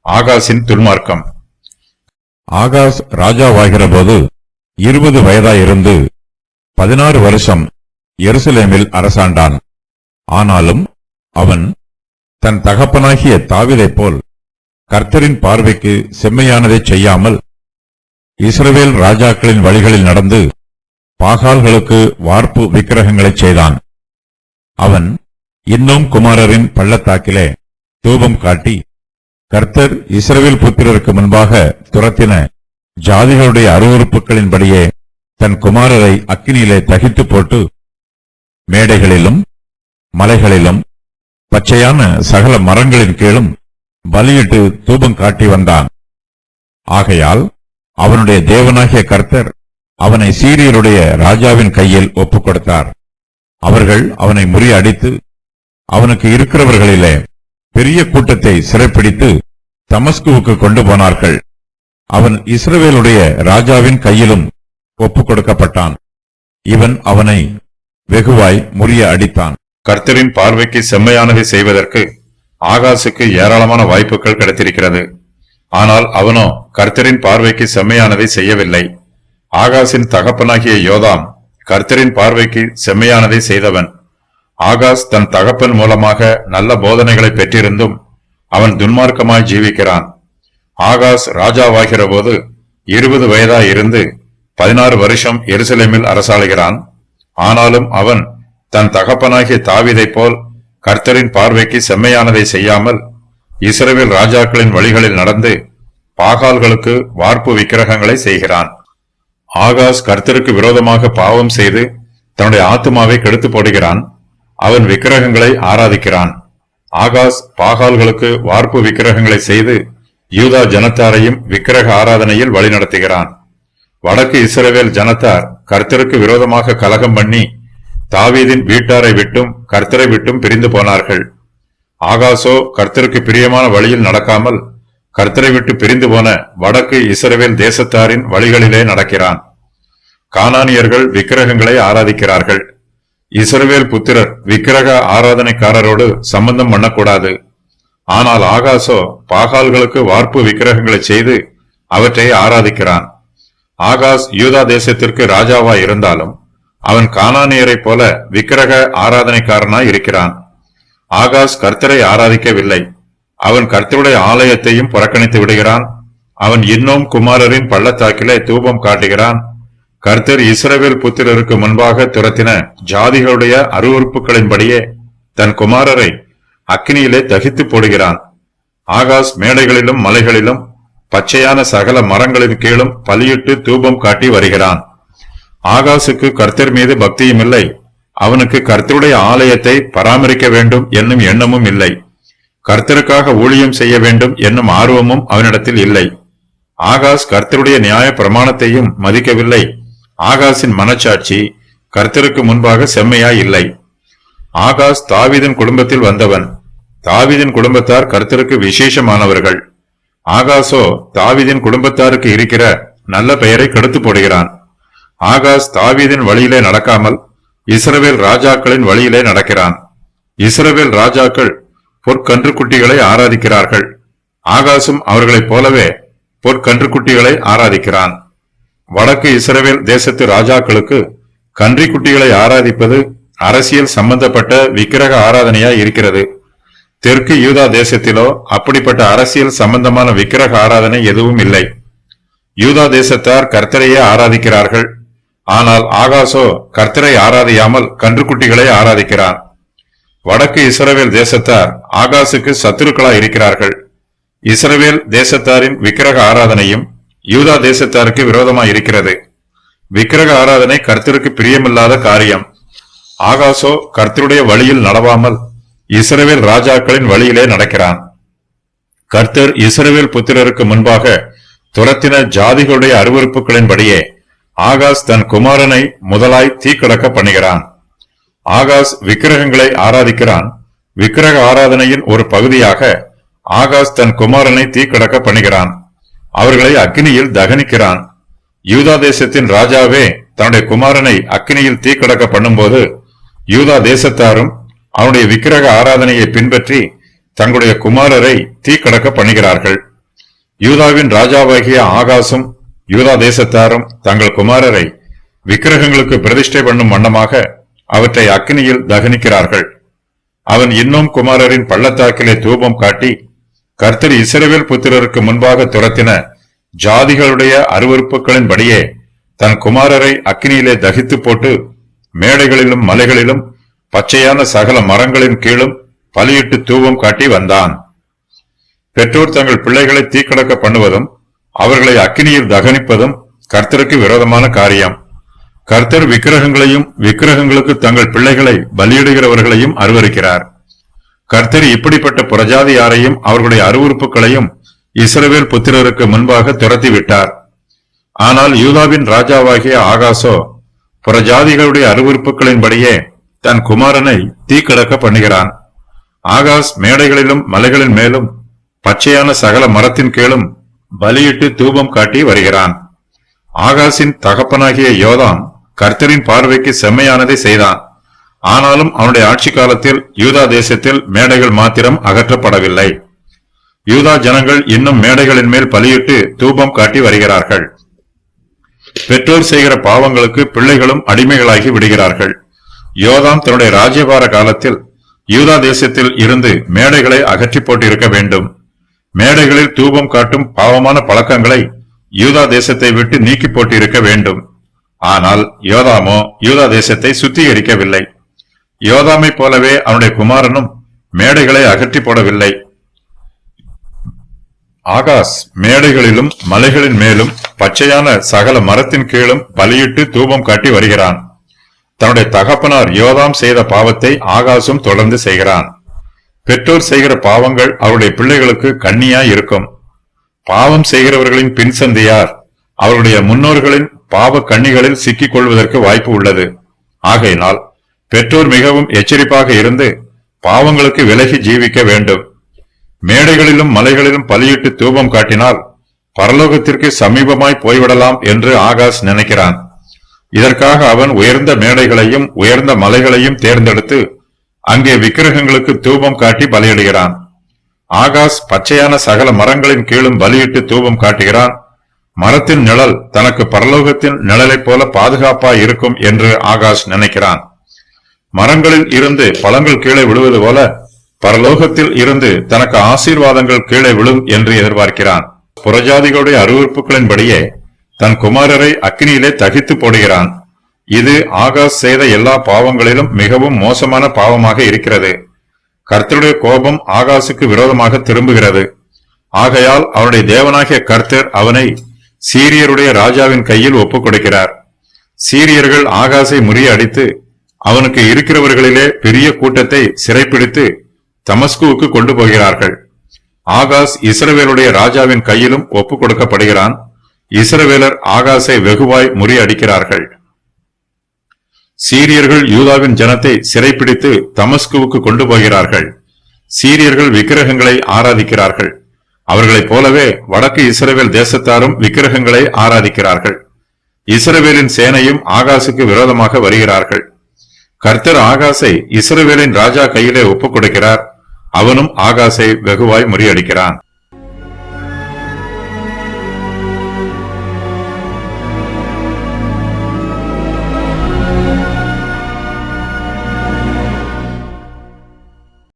ஆகாசின் துன்மார்க்கம். Ahaz ராஜாவாகிற போது 20 வயதாயிருந்து 16 வருஷம் எருசலேமில் அரசாண்டான். ஆனாலும் அவன் தன் தகப்பனாகிய தாவீதைப் போல் கர்த்தரின் பார்வைக்கு செம்மையானதைச் செய்யாமல் இஸ்ரவேல் ராஜாக்களின் வழிகளில் நடந்து பாகால்களுக்கு வார்ப்பு விக்கிரகங்களைச் செய்தான். அவன் இன்னும் குமாரரின் பள்ளத்தாக்கிலே தூபம் காட்டி கர்த்தர் இஸ்ரவேல் புத்திரருக்கு முன்பாக துரத்தின ஜாதிகளுடைய அருவருப்புகளின்படியே தன் குமாரரை அக்கினியிலே தகித்து போட்டு மேடைகளிலும் மலைகளிலும் பச்சையான சகல மரங்களின் கீழும் பலியிட்டு தூபம் காட்டி வந்தான். ஆகையால் அவனுடைய தேவனாகிய கர்த்தர் அவனை சீரியருடைய ராஜாவின் கையில் ஒப்புக் கொடுத்தார். அவர்கள் அவனை முறியடித்து அவனுக்கு இருக்கிறவர்களிலே பெரிய கூட்டத்தை சிறைப்பிடித்து தமஸ்குவுக்கு கொண்டு போனார்கள். அவன் இஸ்ரவேலுடைய ராஜாவின் கையிலும் ஒப்புக் கொடுக்கப்பட்டான். இவன் அவனை வெகுவாய் முறிய அடித்தான். கர்த்தரின் பார்வைக்கு செம்மையானதை செய்வதற்கு ஆகாசுக்கு ஏராளமான வாய்ப்புகள் கிடைத்திருக்கிறது. ஆனால் அவனோ கர்த்தரின் பார்வைக்கு செம்மையானதை செய்யவில்லை. ஆகாசின் தகப்பனாகிய யோதாம் கர்த்தரின் பார்வைக்கு செம்மையானதை செய்தவன். ஆகாஸ் தன் தகப்பன் மூலமாக நல்ல போதனைகளை பெற்றிருந்தும் அவன் துன்மார்க்கமாய் ஜீவிக்கிறான். ஆகாஸ் ராஜாவாகிற போது 20 வயதாயிருந்து 16 வருஷம் எருசலேமில் அரசாளுகிறான். ஆனாலும் அவன் தன் தகப்பனாகிய தாவீதைப் போல் கர்த்தரின் பார்வைக்கு செம்மையானதை செய்யாமல் இஸ்ரவேல் ராஜாக்களின் வழிகளில் நடந்து பாகால்களுக்கு வார்ப்பு விக்கிரகங்களை செய்கிறான். ஆகாஸ் கர்த்தருக்கு விரோதமாக பாவம் செய்து தன்னுடைய ஆத்துமாவை கெடுத்து போடுகிறான். அவன் விக்கிரகங்களை ஆராதிக்கிறான். ஆகாஸ் பாகால்களுக்கு வார்ப்பு விக்கிரகங்களை செய்து யூதா ஜனத்தாரையும் விக்கிரக ஆராதனையில் வழிநடத்துகிறான். வடக்கு இஸ்ரவேல் ஜனத்தார் கர்த்தருக்கு விரோதமாக கலகம் பண்ணி தாவீதின் வீட்டாரை விட்டும் கர்த்தரை விட்டும் பிரிந்து போனார்கள். ஆகாசோ கர்த்தருக்கு பிரியமான வழியில் நடக்காமல் கர்த்தரை விட்டு பிரிந்து போன வடக்கு இஸ்ரவேல் தேசத்தாரின் வழிகளிலே நடக்கிறான். கானானியர்கள் விக்கிரகங்களை ஆராதிக்கிறார்கள். இஸ்ரவேல் புத்திரர் விக்கிரக ஆராதனைக்காரரோடு சம்பந்தம் பண்ணக்கூடாது. ஆனால் ஆகாசோ பாகால்களுக்கு வார்ப்பு விக்கிரகங்களை செய்து அவற்றை ஆராதிக்கிறான். ஆகாஸ் யூதா தேசத்திற்கு ராஜாவாய் இருந்தாலும் அவன் கானானியரைப் போல விக்கிரக ஆராதனைக்காரனாய் இருக்கிறான். ஆகாஸ் கர்த்தரை ஆராதிக்கவில்லை. அவன் கர்த்தருடைய ஆலயத்தையும் புறக்கணித்து விடுகிறான். அவன் இன்னும் குமாரரின் பள்ளத்தாக்கிலே தூபம் காட்டுகிறான். கர்த்தர் இஸ்ரவேல் புத்திரருக்கு முன்பாக துரத்தின ஜாதிகளுடைய அருவருப்புகளின்படியே தன் குமாரரை அக்கினியிலே தகித்து போடுகிறான். ஆகாஸ் மேடைகளிலும் மலைகளிலும் பச்சையான சகல மரங்களின் கீழும் பலியிட்டு தூபம் காட்டி வருகிறான். ஆகாசுக்கு கர்த்தர் மீது பக்தியும் இல்லை. அவனுக்கு கர்த்தருடைய ஆலயத்தை பராமரிக்க வேண்டும் என்னும் எண்ணமும் இல்லை. கர்த்தருக்காக ஊழியம் செய்ய வேண்டும் என்னும் ஆர்வமும் அவனிடத்தில் இல்லை. ஆகாஸ் கர்த்தருடைய நியாய பிரமாணத்தையும் மதிக்கவில்லை. ஆகாசின் மனச்சாட்சி கர்த்தருக்கு முன்பாக செம்மையாய் இல்லை. ஆகாஸ் தாவீதின் குடும்பத்தில் வந்தவன். தாவீதின் குடும்பத்தார் கர்த்தருக்கு விசேஷமானவர்கள். ஆகாசோ தாவீதின் குடும்பத்தாருக்கு இருக்கிற நல்ல பெயரை கெடுத்து போடுகிறான். ஆகாஸ் தாவீதின் வழியிலே நடக்காமல் இஸ்ரவேல் ராஜாக்களின் வழியிலே நடக்கிறான். இஸ்ரவேல் ராஜாக்கள் பொற்கன்றுக்குட்டிகளை ஆராதிக்கிறார்கள். ஆகாசும் அவர்களைப் போலவே பொற்கன்றுக்குட்டிகளை ஆராதிக்கிறான். வடக்கு இஸ்ரவேல் தேசத்து ராஜாக்களுக்கு கன்றிக்குட்டிகளை ஆராதிப்பது அரசியல் சம்பந்தப்பட்ட விக்கிரக ஆராதனையாய் இருக்கிறது. தெற்கு யூதா தேசத்திலோ அப்படிப்பட்ட அரசியல் சம்பந்தமான விக்கிரக ஆராதனை எதுவும் இல்லை. யூதா தேசத்தார் கர்த்தரையே ஆராதிக்கிறார்கள். ஆனால் ஆகாசோ கர்த்தரை ஆராதியாமல் கன்றுக்குட்டிகளை ஆராதிக்கிறான். வடக்கு இஸ்ரவேல் தேசத்தார் ஆகாசுக்கு சத்துருக்களாய் இருக்கிறார்கள். இஸ்ரவேல் தேசத்தாரின் விக்கிரக ஆராதனையும் யூதா தேசத்தாருக்கு விரோதமாய் இருக்கிறது. விக்கிரக ஆராதனை கர்த்தருக்கு பிரியமில்லாத காரியம். ஆகாசோ கர்த்தருடைய வழியில் நடவாமல் இஸ்ரவேல் ராஜாக்களின் வழியிலே நடக்கிறான். கர்த்தர் இஸ்ரவேல் புத்திரருக்கு முன்பாக துரத்தின ஜாதிகளுடைய அருவருப்புகளின்படியே ஆகாஸ் தன் குமாரனை முதலாய் தீக்கடக்க பண்ணுகிறான். ஆகாஸ் விக்கிரகங்களை ஆராதிக்கிறான். விக்கிரக ஆராதனையின் ஒரு பகுதியாக ஆகாஸ் தன் குமாரனை தீக்கடக்க பண்ணுகிறான். அவர்களை அக்கினியில் தகனிக்கிறான். யூதா தேசத்தின் ராஜாவே தன்னுடைய குமாரனை அக்கினியில் தீக்கடக்க பண்ணும்போது யூதா தேசத்தாரும் அவனுடைய விக்கிரக ஆராதனையை பின்பற்றி தங்களுடைய குமாரரை தீக்கடக்க பண்ணுகிறார்கள். யூதாவின் ராஜாவாகிய ஆகாசும் யூதா தேசத்தாரும் தங்கள் குமாரரை விக்கிரகங்களுக்கு பிரதிஷ்டை பண்ணும் வண்ணமாக அவற்றை அக்கினியில் தகனிக்கிறார்கள். அவன் இன்னும் குமாரரின் பள்ளத்தாக்கிலே தூபம் காட்டி, கர்த்தர் இஸ்ரவேல் புத்திரருக்கு முன்பாக துரத்தின ஜாதிகளுடைய அருவருப்புகளின்படியே தன் குமாரரை அக்கினியிலே தகித்து போட்டு, மேடைகளிலும் மலைகளிலும் பச்சையான சகல மரங்களின் கீழும் பலியிட்டு தூபம் காட்டி வந்தான். பெற்றோர் தங்கள் பிள்ளைகளை தீக்கடக்க பண்ணுவதும் அவர்களை அக்கினியில் தகனிப்பதும் கர்த்தருக்கு விரோதமான காரியம். கர்த்தர் விக்கிரகங்களையும் விக்கிரகங்களுக்கு தங்கள் பிள்ளைகளை பலியிடுகிறவர்களையும் அருவருக்கிறார். கர்த்தர் இப்படிப்பட்ட புறஜாதியாரையும் அவர்களுடைய அருவருப்புகளையும் இஸ்ரவேல் புத்திரருக்கு முன்பாக துரத்திவிட்டார். ஆனால் யூதாவின் ராஜாவாகிய ஆகாசோ புறஜாதிகளுடைய அருவருப்புகளின்படியே தன் குமாரனை தீக்கடக்க பண்ணுகிறான். ஆகாஸ் மேடைகளிலும் மலைகளின் மேலும் பச்சையான சகல மரத்தின் கீழும் பலியிட்டு தூபம் காட்டி வருகிறான். ஆகாசின் தகப்பனாகிய யோதாம் கர்த்தரின் பார்வைக்கு செம்மையானதை செய்தான். ஆனாலும் அவனுடைய ஆட்சி காலத்தில் யூதா தேசத்தில் மேடைகள் மாத்திரம் அகற்றப்படவில்லை. யூதா ஜனங்கள் இன்னும் மேடைகளின் மேல் பலியிட்டு தூபம் காட்டி வருகிறார்கள். பெற்றோர் செய்கிற பாவங்களுக்கு பிள்ளைகளும் அடிமைகளாகி விடுகிறார்கள். யோதாம் தன்னுடைய ராஜ்யபார காலத்தில் யூதா தேசத்தில் இருந்து மேடைகளை அகற்றி போட்டிருக்க வேண்டும். மேடைகளில் தூபம் காட்டும் பாவமான பழக்கங்களை யூதா தேசத்தை விட்டு நீக்கி போட்டிருக்க வேண்டும். ஆனால் யோதாமோ யூதா தேசத்தை சுத்திகரிக்கவில்லை. யோதாமை போலவே அவனுடைய குமாரனும் மேடைகளை அகற்றி போடவில்லை. ஆகாஸ் மேடைகளிலும் மலைகளின் மேலும் பச்சையான சகல மரத்தின் கீழும் பலியிட்டு தூபம் காட்டி வருகிறான். தன்னுடைய தகப்பனார் யோதாம் செய்த பாவத்தை ஆகாசும் தொடர்ந்து செய்கிறான். பெற்றோர் செய்கிற பாவங்கள் அவருடைய பிள்ளைகளுக்கு கண்ணியாய் இருக்கும். பாவம் செய்கிறவர்களின் பின்சந்தியார் அவருடைய முன்னோர்களின் பாவ கண்ணிகளில் சிக்கிக் கொள்வதற்கு வாய்ப்பு உள்ளது. ஆகையினால் பெற்றோர் மிகவும் எச்சரிப்பாக இருந்து பாவங்களுக்கு விலகி ஜீவிக்க வேண்டும். மேடைகளிலும் மலைகளிலும் பலியிட்டு தூபம் காட்டினால் பரலோகத்திற்கு சமீபமாய் போய்விடலாம் என்று ஆகாஷ் நினைக்கிறான். இதற்காக அவன் உயர்ந்த மேடைகளையும் உயர்ந்த மலைகளையும் தேர்ந்தெடுத்து அங்கே விக்கிரகங்களுக்கு தூபம் காட்டி பலியிடுகிறான். ஆகாஷ் பச்சையான சகல மரங்களின் கீழும் பலியிட்டு தூபம் காட்டுகிறான். மரத்தின் நிழல் தனக்கு பரலோகத்தின் நிழலைப் போல பாதுகாப்பாய் இருக்கும் என்று ஆகாஷ் நினைக்கிறான். மரங்களில் இருந்து பழங்கள் கீழே விழுவது போல பரலோகத்தில் இருந்து தனக்கு ஆசீர்வாதங்கள் கீழே விழும் என்று எதிர்பார்க்கிறான். புறஜாதிகளுடைய அருவருப்புகளின்படியே தன் குமாரரை அக்கினியிலே தகித்து போடுகிறான். இது ஆகாஷ் செய்த எல்லா பாவங்களிலும் மிகவும் மோசமான பாவமாக இருக்கிறது. கர்த்தருடைய கோபம் ஆகாசுக்கு விரோதமாக திரும்புகிறது. ஆகையால் அவனுடைய தேவனாகிய கர்த்தர் அவனை சீரியருடைய ராஜாவின் கையில் ஒப்புக் கொடுக்கிறார். சீரியர்கள் ஆகாசை முறியடித்து அவனுக்கு இருக்கிறவர்களிலே பெரிய கூட்டத்தை சிறைப்பிடித்து தமஸ்குவுக்கு கொண்டு போகிறார்கள். ஆகாஸ் இஸ்ரவேலுடைய ராஜாவின் கையிலும் ஒப்புக் கொடுக்கப்படுகிறான். இஸ்ரவேலர் ஆகாசை வெகுவாய் முறியடிக்கிறார்கள். சீரியர்கள் யூதாவின் ஜனத்தை சிறைப்பிடித்து தமஸ்குவுக்கு கொண்டு போகிறார்கள். சீரியர்கள் விக்கிரகங்களை ஆராதிக்கிறார்கள். அவர்களைப் போலவே வடக்கு இஸ்ரவேல் தேசத்தாரும் விக்கிரகங்களை ஆராதிக்கிறார்கள். இஸ்ரவேலின் சேனையும் ஆகாசுக்கு விரோதமாக வருகிறார்கள். கர்த்தர் ஆகாசை இஸ்ரவேலின் ராஜா கையிலே ஒப்புக் கொடுக்கிறார். அவனும் ஆகாசை வெகுவாய் முறியடிக்கிறான்.